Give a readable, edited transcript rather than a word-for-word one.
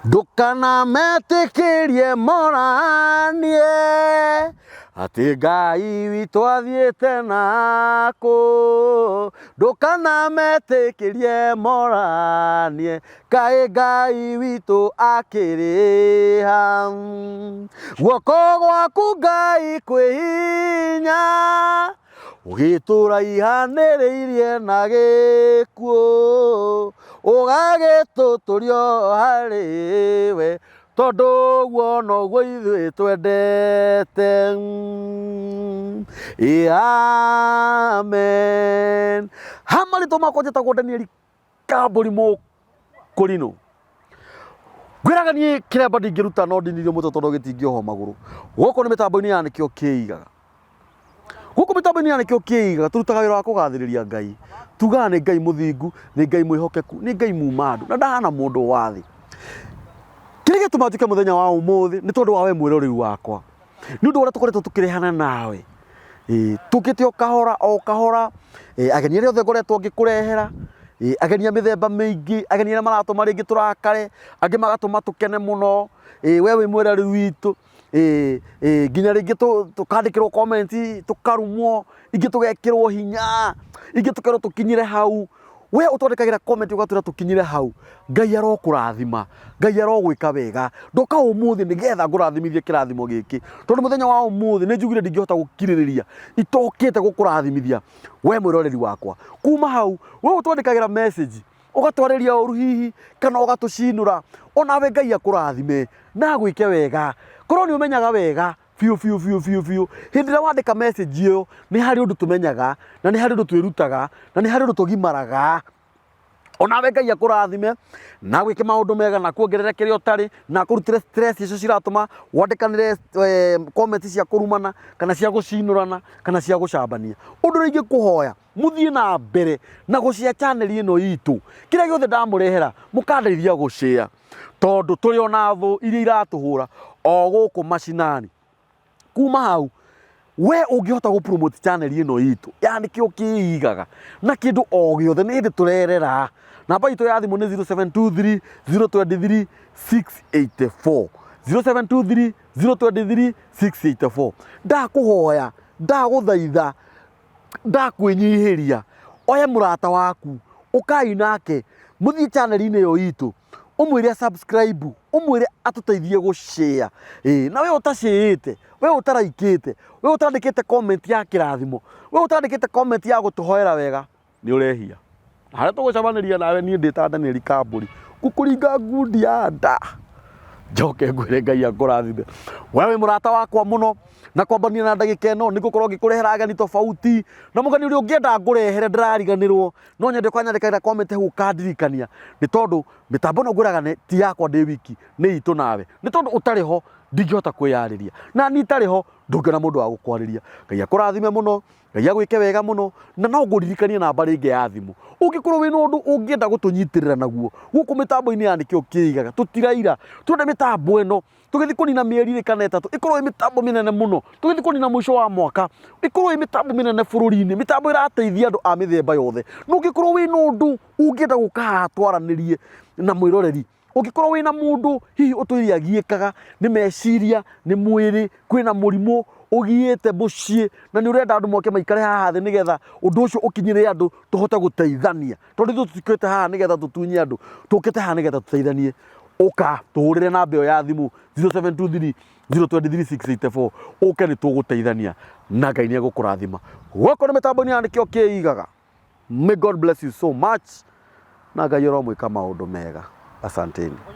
Ndukana metĩkĩrie moranie atĩ Ngai witũ athiĩte nakũ. Ndukana metĩkĩrie moranie kaĩ Ngai witũ akĩrĩ ha. Guoko gwaku Ngai kwĩ hinya ũgĩtũra ihanĩrĩirie na gĩkuũ, ũgagĩtũtũrio harĩ we, tondũ ũguo noguo ithuĩ twendete. Amen. Ha marĩtwa makwa njĩtagwo Daniel Kambũri Mũkũrinũ. Ngwĩraga niĩ kĩremba ndingĩruta no ndinirie mũtwe tondũ gĩtingĩohwo magũrũ. Gũkũ nĩ mĩtambo-inĩ ya nĩkĩo kĩigaga. Gũkũ mĩtambo-inĩ ya nĩkĩo kĩigaga, tũrutaga wĩra wa kũgathĩrĩria Ngai. Tugaga nĩ Ngai mũthingu, nĩ Ngai mwĩhokeku, nĩ Ngai muma andũ, na ndahana mũndũ wa thĩ. Kĩrĩa gĩtũma njuke mũthenya wa ũmũthĩ nĩ tondũ wa we mwĩroreri wakwa. Nĩ ũndũ ũrĩa tũkoretwo tũkĩrehana nawe. Tũkĩte o kahora, ageni arĩa othe ngoretwo ngĩkũrehera, ageni a mĩthemba mĩingĩ, ageni arĩa maratũma rĩngĩ tũrakare, angĩ magatũma tũkene mũno, we wĩ mwĩroreri witũ. Nginya rĩngĩ tũkandĩkĩrwo comment tũkarumwo, ingĩ tũgekĩrwo hinya, ingĩ tũkerwo tũkinyire hau. We ũtwandĩkagĩra comment ũgatwĩra tũkinyire hau. Ngai arokũrathima, Ngai arogwĩka wega. Ndoka ũmũthĩ nĩgetha ngũrathimithie kĩrathimo gĩkĩ, tondũ mũthenya wa ũmũthĩ nĩ njugire ndingĩhota gũkirĩrĩria, itokĩte gũkũrathimithia we mwĩroreri wakwa. Kuma hau we ũtwandĩkagĩra message ũgatwarĩria ũru hihi kana ũgatũcinũra, onawe Ngai akũrathime na gwĩke wega. Korwo nĩ ũmenyaga wega biũ. Hĩndĩ ĩrĩa wandĩka message ĩyo nĩ harĩ ũndũ tũmenyaga, na nĩ harĩ ũndũ twĩrutaga, na nĩ harĩ ũndũ tũgimaraga. Onawe Ngai akũrathime na gwĩke maũndũ mega, na kuongerere kĩrĩa ũtarĩ, na kũrutĩre stress icio ciratũma wandĩkanĩre comment cia kũrumana kana cia gũcinũrana kana cia gũcambania. Ũndũ ũrĩa ingĩkũhoya mũthiĩ na mbere na gũshare channel ĩno itũ. Kĩrĩa gĩothe ndamũrehera mũkandeithia gũshare, tondũ tũrĩ ona thũ iria iratũhũra o gũkũ macinani. Kuma hau we ũngĩhota gũ-promote channel ĩno itũ ya nĩkĩo kĩigaga na kĩndũ o gĩothe, nĩ hĩndĩ tũrerera. Namba itũ ya thimũ nĩ 0723 023 684, 0723 023 684. Ndakũhoya, ndagũthaitha, ndakwĩnyihĩria, oya mũrata waku ũkai nake mũthiĩ channel-inĩ ĩyo itũ, ũmwĩre subscribe, ũmwĩre atũteithie gũshare. Na we ũtashĩte, we ũtaraikĩte, we ũtandĩkĩte comment ya kĩrathimo, we ũtandĩkĩte comment ya gũtũhoera wega, nĩ ũrehia. Harĩa tũgũcabanĩria nawe niĩ ndĩta Daniel Kambũri, ngũkũringa ngundi ya nda, njoke ngwĩre Ngai akũrathime. We wĩ mũrata wakwa mũno, na kwambania na ndagĩka ĩno nĩngũkorwo ngĩkũrehera ageni tofauti, na mũgeni ũrĩa ũngĩenda ngũrehere ndĩrariganĩrwo no nyende ũkanyandĩkĩra comment hau ũkandirikania, nĩ tondũ mĩtambo ĩno ngwĩraga ti yakwa ndĩ wiki, nĩ itũ nawe. Nĩ tondũ ũtarĩ ho ndingĩhota kwĩyarĩria, na niĩ itarĩ ho ndũngĩona mũndũ wa gũkwarĩria. Ngai akũrathime mũno, Ngai agwĩke wega mũno, na no ngũririkanie namba rĩngĩ ya thimũ ũngĩkorwo wĩna ũndũ ũngĩenda gũtũnyitĩrĩra naguo gũkũ mĩtambo-inĩ ya nĩkĩo kĩigaga. Tũtiraira, twende mĩtambo ĩno tũgĩthiĩ kũnina mĩeri kana ĩtatũ, ĩkorwo ĩ mĩtambo mĩnene mũno, tũgĩthiĩ kũnina mũico wa mwaka, ĩkorwo ĩ mĩtambo mĩnene bũrũri-inĩ, mĩtambo ĩrateithia andũ a mĩthemba yothe. No ũngĩkorwo wĩna ũndũ ũngĩenda gũka haha twaranĩrie na mwĩroreri, ũngĩkorwo wĩna mũndũ hihi ũtwĩre agiĩkaga nĩ meciria, nĩ mwĩrĩ, kwĩna mũrimũ ũgiĩte mũciĩ, na nĩ ũrenda andũ moke maikare haha thĩ nĩgetha ũndũ ũcio ũkinyĩre andũ, tũhote gũteithania, tondũ ithuĩ tũtikĩte haha nĩgetha tũtunye andũ, tũkĩte haha nĩgetha tũteithanie. Ũka tũhũrĩre namba ĩyo ya thimũ 0723 023 684, ũke nĩ tũgũteithania na Ngai nĩ egũkũrathima. Gũkũ nĩ mĩtambo-inĩ ya nĩkĩo kĩigaga. May God bless you so much, na Ngai aromwĩka maũndũ mega. Asanteni.